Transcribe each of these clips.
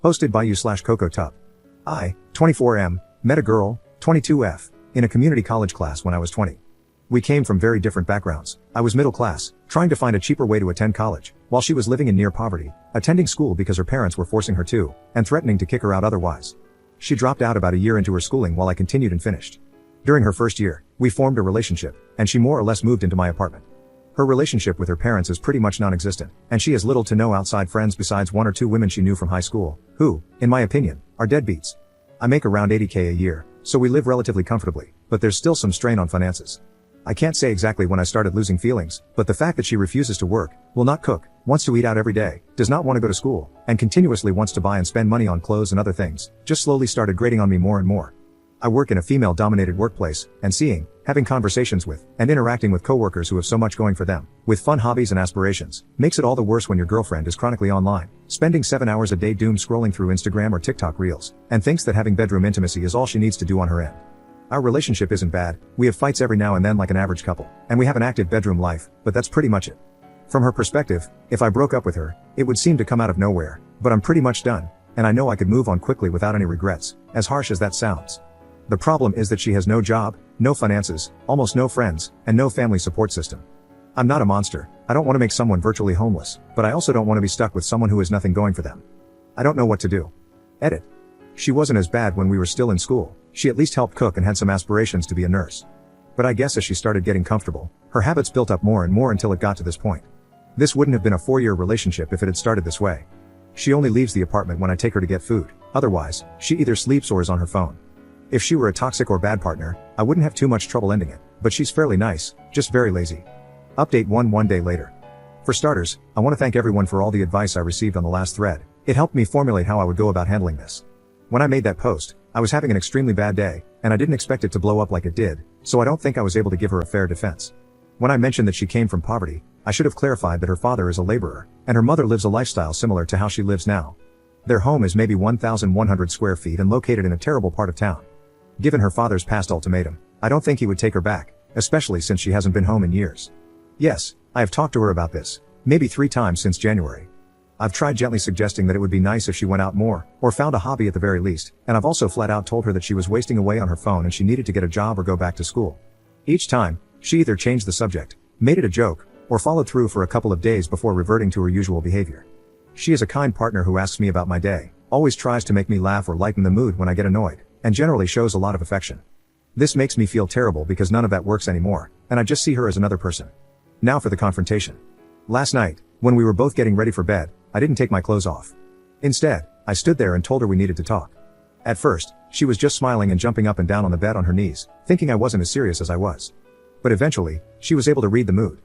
Hosted by you/Coco Tup. I, 24M, met a girl, 22F, in a community college class when I was 20. We came from very different backgrounds. I was middle class, trying to find a cheaper way to attend college, while she was living in near poverty, attending school because her parents were forcing her to, and threatening to kick her out otherwise. She dropped out about a year into her schooling while I continued and finished. During her first year, we formed a relationship, and she more or less moved into my apartment. Her relationship with her parents is pretty much non-existent, and she has little to no outside friends besides one or two women she knew from high school, who, in my opinion, are deadbeats. I make around $80K a year, so we live relatively comfortably, but there's still some strain on finances. I can't say exactly when I started losing feelings, but the fact that she refuses to work, will not cook, wants to eat out every day, does not want to go to school, and continuously wants to buy and spend money on clothes and other things, just slowly started grating on me more and more. I work in a female-dominated workplace, and having conversations with, and interacting with coworkers who have so much going for them, with fun hobbies and aspirations, makes it all the worse when your girlfriend is chronically online, spending 7 hours a day doom scrolling through Instagram or TikTok reels, and thinks that having bedroom intimacy is all she needs to do on her end. Our relationship isn't bad, we have fights every now and then like an average couple, and we have an active bedroom life, but that's pretty much it. From her perspective, if I broke up with her, it would seem to come out of nowhere, but I'm pretty much done, and I know I could move on quickly without any regrets, as harsh as that sounds. The problem is that she has no job, no finances, almost no friends, and no family support system. I'm not a monster, I don't want to make someone virtually homeless, but I also don't want to be stuck with someone who has nothing going for them. I don't know what to do. Edit. She wasn't as bad when we were still in school, she at least helped cook and had some aspirations to be a nurse. But I guess as she started getting comfortable, her habits built up more and more until it got to this point. This wouldn't have been a 4-year relationship if it had started this way. She only leaves the apartment when I take her to get food, otherwise, she either sleeps or is on her phone. If she were a toxic or bad partner, I wouldn't have too much trouble ending it, but she's fairly nice, just very lazy. Update 1 day later. For starters, I want to thank everyone for all the advice I received on the last thread. It helped me formulate how I would go about handling this. When I made that post, I was having an extremely bad day, and I didn't expect it to blow up like it did, so I don't think I was able to give her a fair defense. When I mentioned that she came from poverty, I should have clarified that her father is a laborer, and her mother lives a lifestyle similar to how she lives now. Their home is maybe 1,100 square feet and located in a terrible part of town. Given her father's past ultimatum, I don't think he would take her back, especially since she hasn't been home in years. Yes, I have talked to her about this, maybe 3 times since January. I've tried gently suggesting that it would be nice if she went out more, or found a hobby at the very least, and I've also flat out told her that she was wasting away on her phone and she needed to get a job or go back to school. Each time, she either changed the subject, made it a joke, or followed through for a couple of days before reverting to her usual behavior. She is a kind partner who asks me about my day, always tries to make me laugh or lighten the mood when I get annoyed, and generally shows a lot of affection. This makes me feel terrible because none of that works anymore, and I just see her as another person. Now for the confrontation. Last night, when we were both getting ready for bed, I didn't take my clothes off. Instead, I stood there and told her we needed to talk. At first, she was just smiling and jumping up and down on the bed on her knees, thinking I wasn't as serious as I was. But eventually, she was able to read the mood.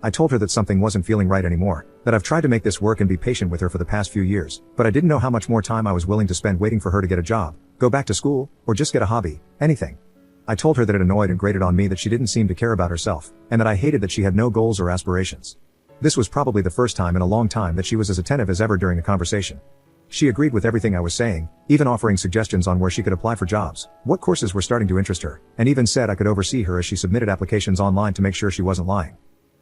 I told her that something wasn't feeling right anymore, that I've tried to make this work and be patient with her for the past few years, but I didn't know how much more time I was willing to spend waiting for her to get a job, go back to school, or just get a hobby, anything. I told her that it annoyed and grated on me that she didn't seem to care about herself, and that I hated that she had no goals or aspirations. This was probably the first time in a long time that she was as attentive as ever during the conversation. She agreed with everything I was saying, even offering suggestions on where she could apply for jobs, what courses were starting to interest her, and even said I could oversee her as she submitted applications online to make sure she wasn't lying.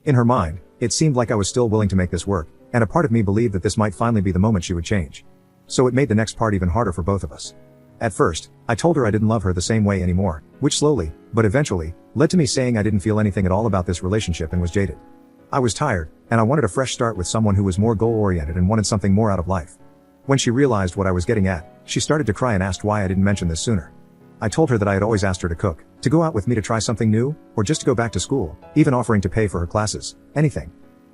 In her mind, it seemed like I was still willing to make this work, and a part of me believed that this might finally be the moment she would change. So it made the next part even harder for both of us. At first, I told her I didn't love her the same way anymore, which slowly, but eventually, led to me saying I didn't feel anything at all about this relationship and was jaded. I was tired, and I wanted a fresh start with someone who was more goal-oriented and wanted something more out of life. When she realized what I was getting at, she started to cry and asked why I didn't mention this sooner. I told her that I had always asked her to cook, to go out with me to try something new, or just to go back to school, even offering to pay for her classes, anything.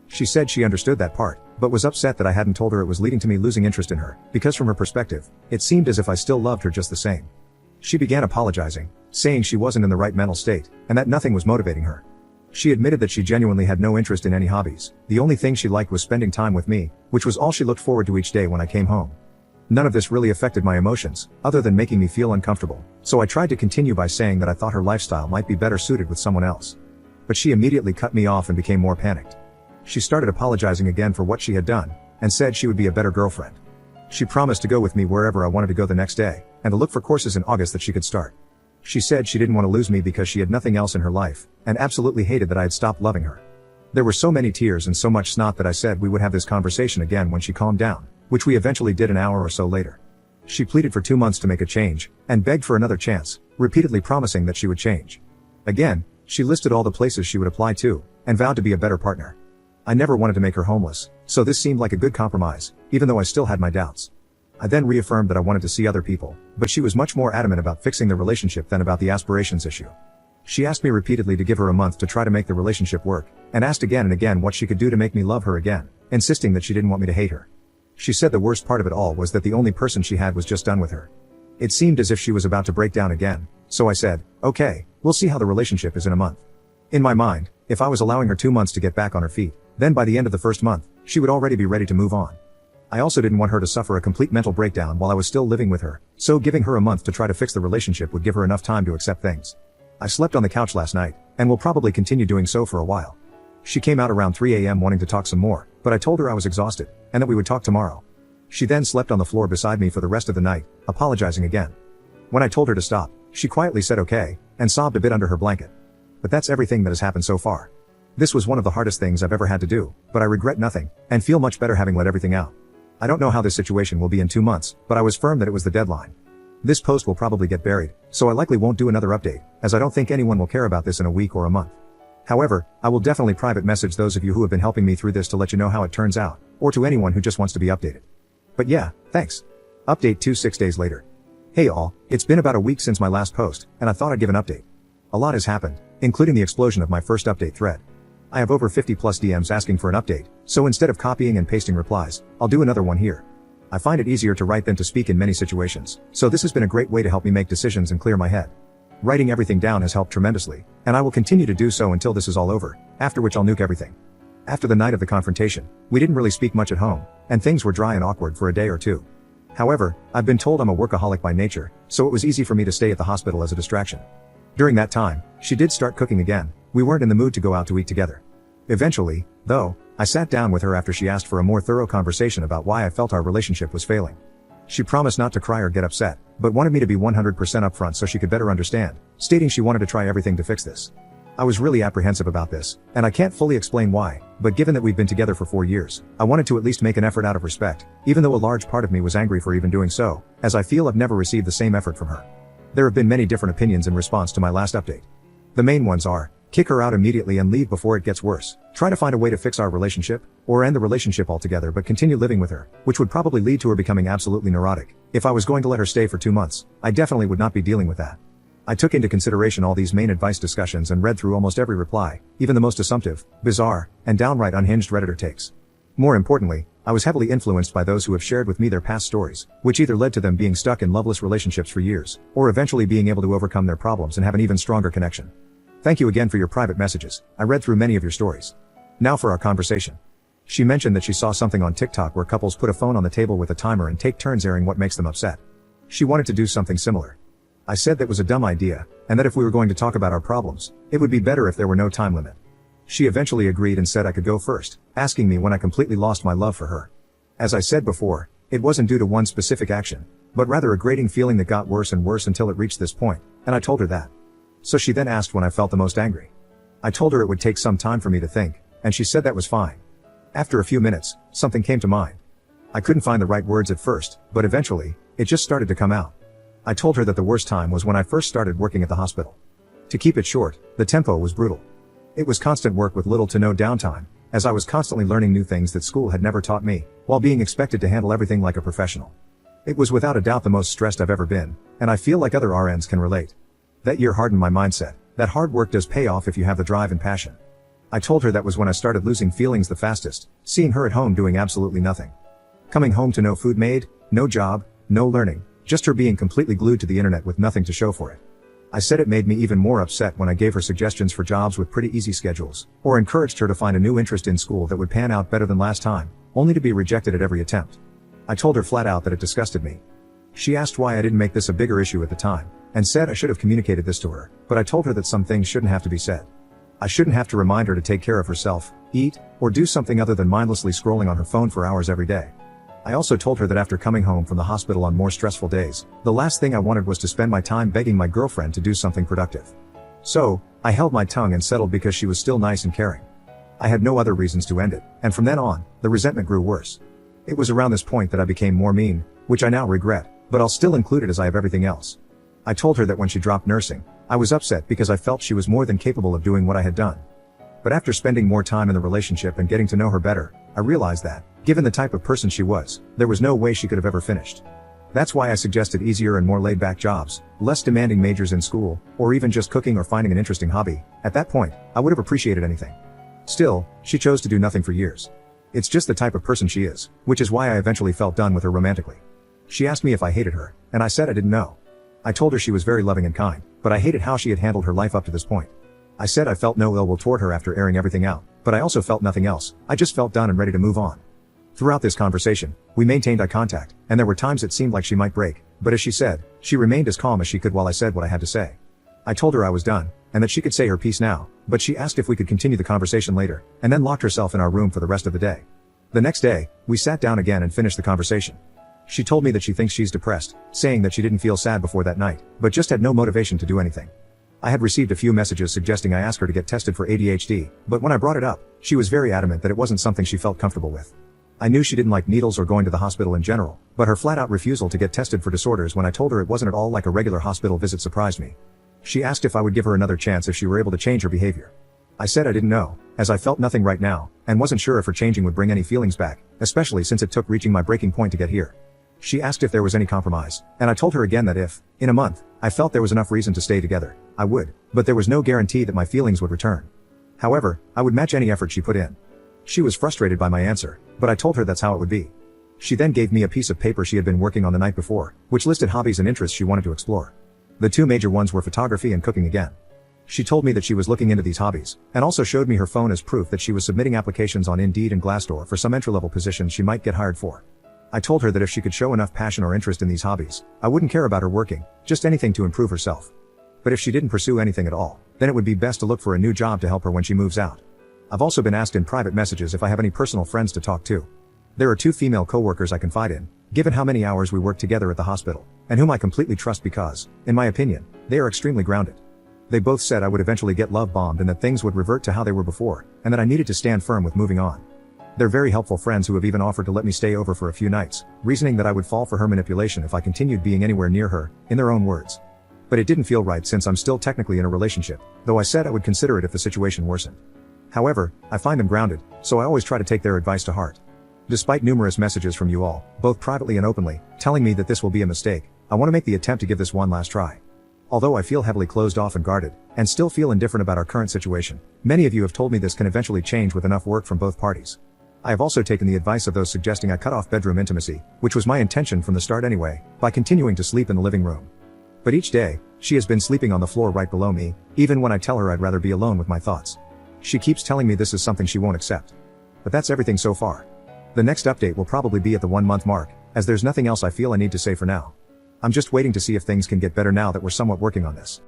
She said she understood that part, but was upset that I hadn't told her it was leading to me losing interest in her, because from her perspective, it seemed as if I still loved her just the same. She began apologizing, saying she wasn't in the right mental state, and that nothing was motivating her. She admitted that she genuinely had no interest in any hobbies, the only thing she liked was spending time with me, which was all she looked forward to each day when I came home. None of this really affected my emotions, other than making me feel uncomfortable, so I tried to continue by saying that I thought her lifestyle might be better suited with someone else. But she immediately cut me off and became more panicked. She started apologizing again for what she had done, and said she would be a better girlfriend. She promised to go with me wherever I wanted to go the next day, and to look for courses in August that she could start. She said she didn't want to lose me because she had nothing else in her life, and absolutely hated that I had stopped loving her. There were so many tears and so much snot that I said we would have this conversation again when she calmed down, which we eventually did an hour or so later. She pleaded for 2 months to make a change, and begged for another chance, repeatedly promising that she would change. Again, she listed all the places she would apply to, and vowed to be a better partner. I never wanted to make her homeless, so this seemed like a good compromise, even though I still had my doubts. I then reaffirmed that I wanted to see other people, but she was much more adamant about fixing the relationship than about the aspirations issue. She asked me repeatedly to give her a month to try to make the relationship work, and asked again and again what she could do to make me love her again, insisting that she didn't want me to hate her. She said the worst part of it all was that the only person she had was just done with her. It seemed as if she was about to break down again, so I said, okay, we'll see how the relationship is in a month. In my mind, if I was allowing her 2 months to get back on her feet, then by the end of the first month, she would already be ready to move on. I also didn't want her to suffer a complete mental breakdown while I was still living with her, so giving her a month to try to fix the relationship would give her enough time to accept things. I slept on the couch last night, and will probably continue doing so for a while. She came out around 3 a.m. wanting to talk some more, but I told her I was exhausted, and that we would talk tomorrow. She then slept on the floor beside me for the rest of the night, apologizing again. When I told her to stop, she quietly said okay, and sobbed a bit under her blanket. But that's everything that has happened so far. This was one of the hardest things I've ever had to do, but I regret nothing, and feel much better having let everything out. I don't know how this situation will be in 2 months, but I was firm that it was the deadline. This post will probably get buried, so I likely won't do another update, as I don't think anyone will care about this in a week or a month. However, I will definitely private message those of you who have been helping me through this to let you know how it turns out, or to anyone who just wants to be updated. But yeah, thanks. Update 6 days later. Hey all, it's been about a week since my last post, and I thought I'd give an update. A lot has happened, including the explosion of my first update thread. I have over 50 plus DMs asking for an update, so instead of copying and pasting replies, I'll do another one here. I find it easier to write than to speak in many situations, so this has been a great way to help me make decisions and clear my head. Writing everything down has helped tremendously, and I will continue to do so until this is all over, after which I'll nuke everything. After the night of the confrontation, we didn't really speak much at home, and things were dry and awkward for a day or two. However, I've been told I'm a workaholic by nature, so it was easy for me to stay at the hospital as a distraction. During that time, she did start cooking again. We weren't in the mood to go out to eat together. Eventually, though, I sat down with her after she asked for a more thorough conversation about why I felt our relationship was failing. She promised not to cry or get upset, but wanted me to be 100% upfront so she could better understand, stating she wanted to try everything to fix this. I was really apprehensive about this, and I can't fully explain why, but given that we've been together for 4 years, I wanted to at least make an effort out of respect, even though a large part of me was angry for even doing so, as I feel I've never received the same effort from her. There have been many different opinions in response to my last update. The main ones are, kick her out immediately and leave before it gets worse, try to find a way to fix our relationship, or end the relationship altogether but continue living with her, which would probably lead to her becoming absolutely neurotic. If I was going to let her stay for 2 months, I definitely would not be dealing with that. I took into consideration all these main advice discussions and read through almost every reply, even the most assumptive, bizarre, and downright unhinged Redditor takes. More importantly, I was heavily influenced by those who have shared with me their past stories, which either led to them being stuck in loveless relationships for years, or eventually being able to overcome their problems and have an even stronger connection. Thank you again for your private messages. I read through many of your stories. Now for our conversation. She mentioned that she saw something on TikTok where couples put a phone on the table with a timer and take turns airing what makes them upset. She wanted to do something similar. I said that was a dumb idea, and that if we were going to talk about our problems, it would be better if there were no time limit. She eventually agreed and said I could go first, asking me when I completely lost my love for her. As I said before, it wasn't due to one specific action, but rather a grating feeling that got worse and worse until it reached this point, and I told her that. So she then asked when I felt the most angry. I told her it would take some time for me to think, and she said that was fine. After a few minutes, something came to mind. I couldn't find the right words at first, but eventually, it just started to come out. I told her that the worst time was when I first started working at the hospital. To keep it short, the tempo was brutal. It was constant work with little to no downtime, as I was constantly learning new things that school had never taught me, while being expected to handle everything like a professional. It was without a doubt the most stressed I've ever been, and I feel like other RNs can relate. That year hardened my mindset, that hard work does pay off if you have the drive and passion. I told her that was when I started losing feelings the fastest, seeing her at home doing absolutely nothing. Coming home to no food made, no job, no learning, just her being completely glued to the internet with nothing to show for it. I said it made me even more upset when I gave her suggestions for jobs with pretty easy schedules, or encouraged her to find a new interest in school that would pan out better than last time, only to be rejected at every attempt. I told her flat out that it disgusted me. She asked why I didn't make this a bigger issue at the time, and said I should have communicated this to her, but I told her that some things shouldn't have to be said. I shouldn't have to remind her to take care of herself, eat, or do something other than mindlessly scrolling on her phone for hours every day. I also told her that after coming home from the hospital on more stressful days, the last thing I wanted was to spend my time begging my girlfriend to do something productive. So, I held my tongue and settled because she was still nice and caring. I had no other reasons to end it, and from then on, the resentment grew worse. It was around this point that I became more mean, which I now regret, but I'll still include it as I have everything else. I told her that when she dropped nursing, I was upset because I felt she was more than capable of doing what I had done. But after spending more time in the relationship and getting to know her better, I realized that, given the type of person she was, there was no way she could have ever finished. That's why I suggested easier and more laid-back jobs, less demanding majors in school, or even just cooking or finding an interesting hobby. At that point, I would have appreciated anything. Still, she chose to do nothing for years. It's just the type of person she is, which is why I eventually felt done with her romantically. She asked me if I hated her, and I said I didn't know. I told her she was very loving and kind, but I hated how she had handled her life up to this point. I said I felt no ill will toward her after airing everything out, but I also felt nothing else. I just felt done and ready to move on. Throughout this conversation, we maintained eye contact, and there were times it seemed like she might break, but as she said, she remained as calm as she could while I said what I had to say. I told her I was done, and that she could say her piece now, but she asked if we could continue the conversation later, and then locked herself in our room for the rest of the day. The next day, we sat down again and finished the conversation. She told me that she thinks she's depressed, saying that she didn't feel sad before that night, but just had no motivation to do anything. I had received a few messages suggesting I ask her to get tested for ADHD, but when I brought it up, she was very adamant that it wasn't something she felt comfortable with. I knew she didn't like needles or going to the hospital in general, but her flat-out refusal to get tested for disorders when I told her it wasn't at all like a regular hospital visit surprised me. She asked if I would give her another chance if she were able to change her behavior. I said I didn't know, as I felt nothing right now, and wasn't sure if her changing would bring any feelings back, especially since it took reaching my breaking point to get here. She asked if there was any compromise, and I told her again that if, in a month, I felt there was enough reason to stay together, I would, but there was no guarantee that my feelings would return. However, I would match any effort she put in. She was frustrated by my answer, but I told her that's how it would be. She then gave me a piece of paper she had been working on the night before, which listed hobbies and interests she wanted to explore. The two major ones were photography and cooking again. She told me that she was looking into these hobbies, and also showed me her phone as proof that she was submitting applications on Indeed and Glassdoor for some entry-level positions she might get hired for. I told her that if she could show enough passion or interest in these hobbies, I wouldn't care about her working, just anything to improve herself. But if she didn't pursue anything at all, then it would be best to look for a new job to help her when she moves out. I've also been asked in private messages if I have any personal friends to talk to. There are two female coworkers I confide in, given how many hours we work together at the hospital, and whom I completely trust because, in my opinion, they are extremely grounded. They both said I would eventually get love bombed and that things would revert to how they were before, and that I needed to stand firm with moving on. They're very helpful friends who have even offered to let me stay over for a few nights, reasoning that I would fall for her manipulation if I continued being anywhere near her, in their own words. But it didn't feel right since I'm still technically in a relationship, though I said I would consider it if the situation worsened. However, I find them grounded, so I always try to take their advice to heart. Despite numerous messages from you all, both privately and openly, telling me that this will be a mistake, I want to make the attempt to give this one last try. Although I feel heavily closed off and guarded, and still feel indifferent about our current situation, many of you have told me this can eventually change with enough work from both parties. I have also taken the advice of those suggesting I cut off bedroom intimacy, which was my intention from the start anyway, by continuing to sleep in the living room. But each day, she has been sleeping on the floor right below me, even when I tell her I'd rather be alone with my thoughts. She keeps telling me this is something she won't accept. But that's everything so far. The next update will probably be at the 1-month mark, as there's nothing else I feel I need to say for now. I'm just waiting to see if things can get better now that we're somewhat working on this.